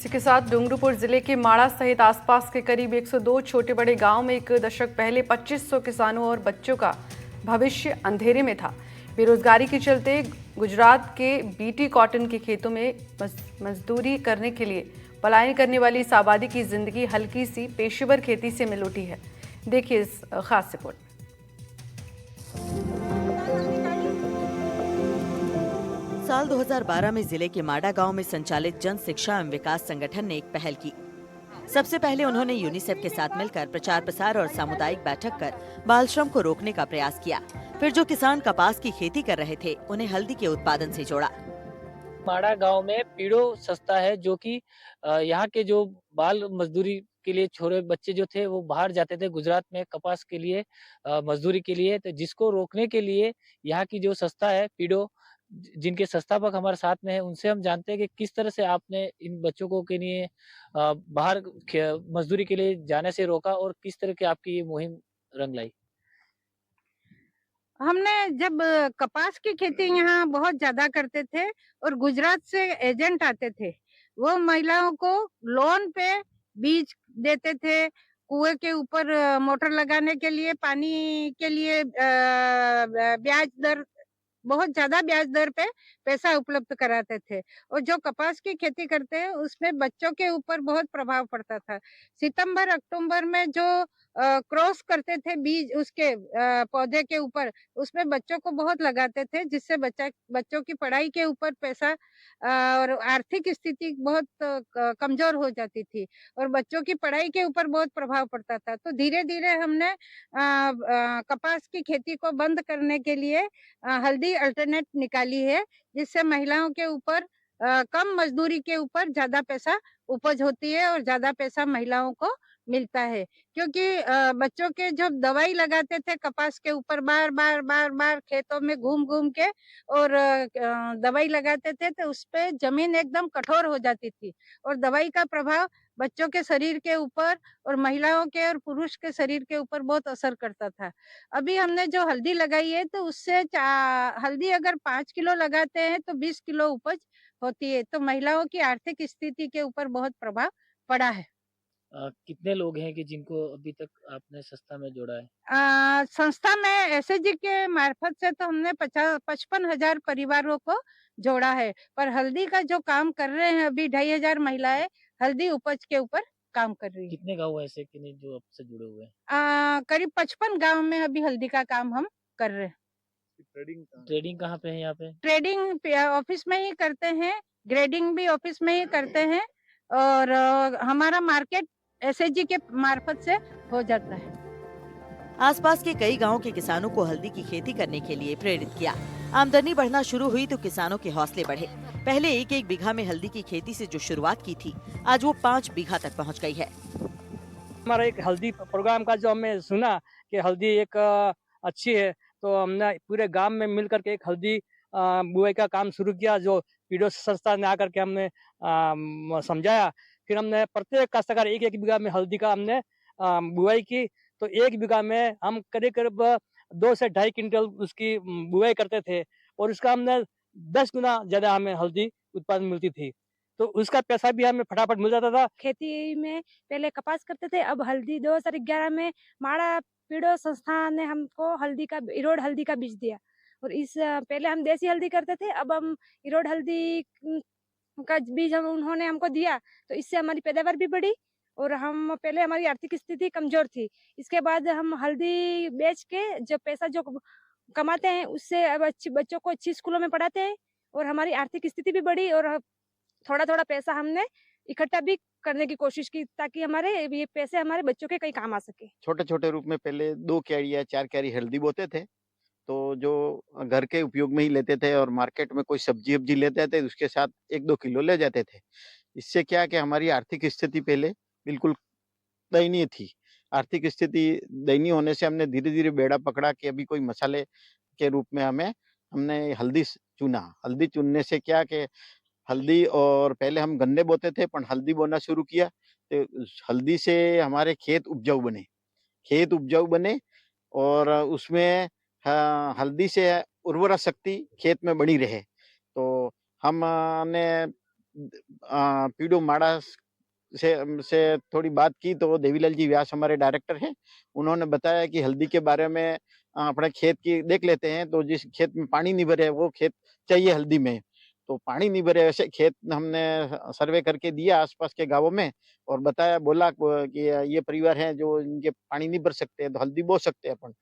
इसी के साथ डूंगरपुर जिले के माड़ा सहित आसपास के करीब 102 छोटे बड़े गांव में एक दशक पहले 2500 किसानों और बच्चों का भविष्य अंधेरे में था। बेरोजगारी के चलते गुजरात के बीटी कॉटन के खेतों में मजदूरी करने के लिए पलायन करने वाली इस आबादी की जिंदगी हल्की सी पेशेवर खेती से मिल उठी है। देखिए इस खास रिपोर्ट। साल 2012 में जिले के माडा गांव में संचालित जन शिक्षा एवं विकास संगठन ने एक पहल की। सबसे पहले उन्होंने यूनिसेफ के साथ मिलकर प्रचार प्रसार और सामुदायिक बैठक कर बाल श्रम को रोकने का प्रयास किया। फिर जो किसान कपास की खेती कर रहे थे उन्हें हल्दी के उत्पादन से जोड़ा। माड़ा गांव में पीड़ो सस्ता है, जो कि यहाँ के जो बाल मजदूरी के लिए छोरे बच्चे जो थे वो बाहर जाते थे गुजरात में कपास के लिए मजदूरी के लिए, तो जिसको रोकने के लिए यहाँ की जो संस्था है पीड़ो, जिनके संस्थापक हमारे साथ में है, उनसे हम जानते हैं कि किस तरह से आपने इन बच्चों को के लिए बाहर मजदूरी के लिए जाने से रोका और किस तरह की आपकी ये मुहिम रंग लाई। हमने जब कपास की खेती यहाँ बहुत ज्यादा करते थे और गुजरात से एजेंट आते थे, वो महिलाओं को लोन पे बीज देते थे, कुएं के ऊपर मोटर लगाने के लिए, पानी के लिए ब्याज दर, बहुत ज्यादा ब्याज दर पे पैसा उपलब्ध कराते थे। और जो कपास की खेती करते हैं उसमें बच्चों के ऊपर बहुत प्रभाव पड़ता था। सितंबर अक्टूबर में जो क्रॉस करते थे बीज उसके पौधे के ऊपर, उसमें बच्चों को बहुत लगाते थे, जिससे बच्चों की पढ़ाई के ऊपर पैसा और आर्थिक स्थिति बहुत कमजोर हो जाती थी और बच्चों की पढ़ाई के ऊपर बहुत प्रभाव पड़ता था। तो धीरे धीरे हमने कपास की खेती को बंद करने के लिए हल्दी अल्टरनेट निकाली है, जिससे महिलाओं के ऊपर कम मजदूरी के ऊपर ज्यादा पैसा उपज होती है और ज्यादा पैसा महिलाओं को मिलता है। क्योंकि बच्चों के जब दवाई लगाते थे कपास के ऊपर बार बार बार बार खेतों में घूम घूम के और दवाई लगाते थे, तो उस पे जमीन एकदम कठोर हो जाती थी और दवाई का प्रभाव बच्चों के शरीर के ऊपर और महिलाओं के और पुरुष के शरीर के ऊपर बहुत असर करता था। अभी हमने जो हल्दी लगाई है तो उससे हल्दी अगर 5 किलो लगाते हैं तो 20 किलो उपज होती है। तो महिलाओं की आर्थिक स्थिति के ऊपर बहुत प्रभाव पड़ा है। कितने लोग हैं कि जिनको अभी तक आपने संस्था में जोड़ा है? संस्था में एसएचजी के मार्फत से तो हमने 55,000 परिवारों को जोड़ा है, पर हल्दी का जो काम कर रहे हैं अभी 2,500 महिलाएं हल्दी उपज के ऊपर काम कर रही है। कितने गाँव ऐसे कि नहीं जो आपसे जुड़े हुए हैं? करीब 55 गांव में अभी हल्दी का काम हम कर रहे हैं। ट्रेडिंग कहाँ पे है यहाँ पे? ट्रेडिंग ऑफिस में ही करते हैं, ग्रेडिंग भी ऑफिस में ही करते हैं और हमारा मार्केट एसएचजी के मार्फत से हो जाता है। आसपास के कई गांवों के किसानों को हल्दी की खेती करने के लिए प्रेरित किया। आमदनी बढ़ना शुरू हुई तो किसानों के हौसले बढ़े। पहले एक एक बीघा में हल्दी की खेती से जो शुरुआत की थी, आज वो 5 बीघा तक पहुंच गई है। हमारा एक हल्दी प्रोग्राम का जो हमने सुना कि हल्दी एक अच्छी है, तो हमने पूरे गांव में मिलकर के एक हल्दी बुआई का काम शुरू किया, जो पीडो संस्था ने आकर के हमने समझाया। फिर हमने प्रत्येक काश्तकार एक एक बीघा में हल्दी का हमने बुआई की, तो एक बीघा में हम करीब करीब 2 से 2.5 क्विंटल उसकी बुआई करते थे और उसका हमने 10 गुना ज्यादा हमें हल्दी उत्पादन मिलती थी, तो उसका पैसा भी हमें फटाफट मिल जाता था। खेती में पहले कपास करते थे, अब हल्दी 2011 में माड़ा पीड़ो संस्था ने हमको इरोड हल्दी का बीज दिया और पहले हम देसी हल्दी करते थे, अब हम इरोड हल्दी का बीज हम उन्होंने हमको दिया, तो इससे हमारी पैदावार भी बढ़ी और हम पहले हमारी आर्थिक स्थिति कमजोर थी। इसके बाद हम हल्दी बेच के जो पैसा जो कमाते हैं उससे अब बच्चों को अच्छी स्कूलों में पढ़ाते हैं और हमारी आर्थिक स्थिति भी बढ़ी और थोड़ा थोड़ा पैसा हमने इकट्ठा भी करने की कोशिश की, ताकि हमारे ये पैसे हमारे बच्चों के कहीं काम आ सके। छोटे छोटे रूप में पहले 2 क्यारी या 4 क्यारी हल्दी बोते थे, तो जो घर के उपयोग में ही लेते थे और मार्केट में कोई सब्जी वब्जी लेते थे उसके साथ 1-2 किलो ले जाते थे। इससे क्या कि हमारी आर्थिक स्थिति पहले बिल्कुल दयनीय थी। आर्थिक स्थिति दयनीय होने से हमने धीरे धीरे बेड़ा पकड़ा कि अभी कोई मसाले के रूप में हमने हल्दी चुना। हल्दी चुनने से क्या कि हल्दी, और पहले हम गन्ने बोते थे पर हल्दी बोना शुरू किया, तो हल्दी से हमारे खेत उपजाऊ बने और उसमें हल्दी से उर्वरा शक्ति खेत में बनी रहे। तो हमने पीड़ो माड़ा से थोड़ी बात की तो देवीलाल जी व्यास हमारे डायरेक्टर हैं। उन्होंने बताया कि हल्दी के बारे में अपने खेत की देख लेते हैं, तो जिस खेत में पानी नहीं भरे वो खेत चाहिए हल्दी में। तो पानी नहीं भरे ऐसे खेत हमने सर्वे करके दिया आस-पास के गाँवों में और बताया बोला कि ये परिवार हैं जो इनके पानी नहीं भर सकते, तो हल्दी बो सकते हैं अपन।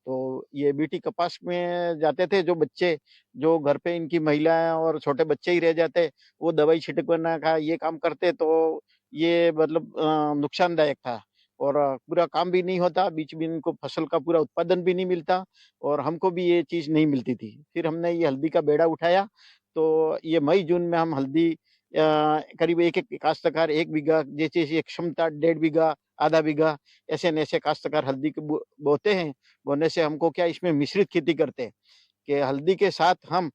तो ये बीटी कपास में जाते थे जो बच्चे, जो घर पे इनकी महिलाएँ और छोटे बच्चे ही रह जाते, वो दवाई छिड़कवाना का ये काम करते तो ये मतलब नुकसानदायक था और पूरा काम भी नहीं होता, बीच में इनको फसल का पूरा उत्पादन भी नहीं मिलता और हमको भी ये चीज़ नहीं मिलती थी। फिर हमने ये हल्दी का बेड़ा उठाया, तो ये मई-जून में हम हल्दी करीब एक-एक काश्तकार 1 बीघा जैसे ये क्षमता 1.5 बीघा, आधा बीघा ऐसे न ऐसे काश्तकार हल्दी को बोते हैं। बोने से हमको क्या इसमें मिश्रित खेती करते हैं कि हल्दी के साथ हम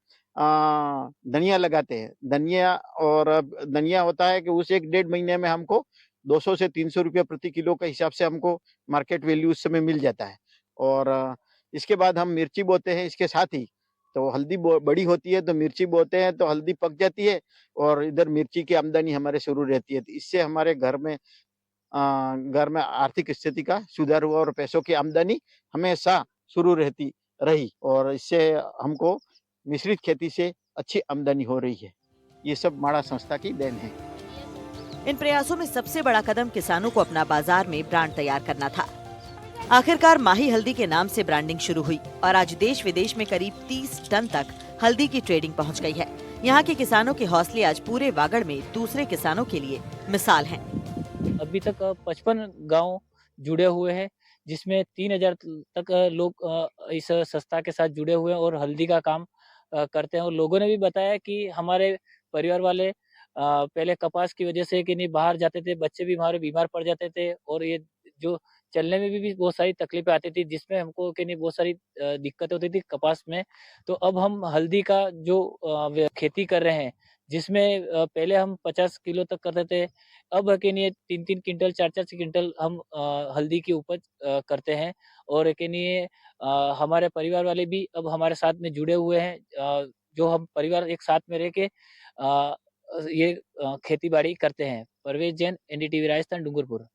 धनिया लगाते हैं। धनिया और धनिया होता है कि उस 1 डेढ़ महीने में हमको 200 से 300 रुपए प्रति किलो के हिसाब से हमको मार्केट वैल्यू उस समय मिल जाता है। और इसके बाद हम मिर्ची बोते हैं इसके साथ ही। तो हल्दी बड़ी होती है तो मिर्ची बोते हैं तो हल्दी पक जाती है और इधर मिर्ची की आमदनी हमारे शुरू रहती है। तो इससे हमारे घर में आर्थिक स्थिति का सुधार हुआ और पैसों की आमदनी हमेशा शुरू रहती रही और इससे हमको मिश्रित खेती से अच्छी आमदनी हो रही है। ये सब माड़ा संस्था की देन है। इन प्रयासों में सबसे बड़ा कदम किसानों को अपना बाजार में ब्रांड तैयार करना था। आखिरकार माही हल्दी के नाम से ब्रांडिंग शुरू हुई और आज देश विदेश में करीब 30 टन तक हल्दी की ट्रेडिंग पहुंच गई है। यहाँ के किसानों के हौसले आज पूरे वागड़ में दूसरे किसानों के लिए मिसाल हैं। अभी तक 55 गांव जुड़े हुए हैं, जिसमें 3000 तक लोग इस संस्था के साथ जुड़े हुए हैं और हल्दी का काम करते हैं। और लोगों ने भी बताया कि हमारे परिवार वाले पहले कपास की वजह से कि नहीं बाहर जाते थे, बच्चे भी हमारे बीमार पड़ जाते थे और ये जो चलने में भी बहुत सारी तकलीफें आती थी, जिसमें हमको कि नहीं बहुत सारी दिक्कतें होती थी कपास में। तो अब हम हल्दी का जो खेती कर रहे हैं, जिसमें पहले हम 50 किलो तक करते थे, अब कि नहीं 3-3 क्विंटल 4-4 क्विंटल हम हल्दी की उपज करते हैं और कि नहीं हमारे परिवार वाले भी अब हमारे साथ में जुड़े हुए हैं। जो हम परिवार एक साथ में रह के ये खेती-बाड़ी करते हैं। परवेज़ जैन, एनडीटीवी राजस्थान, डूंगरपुर।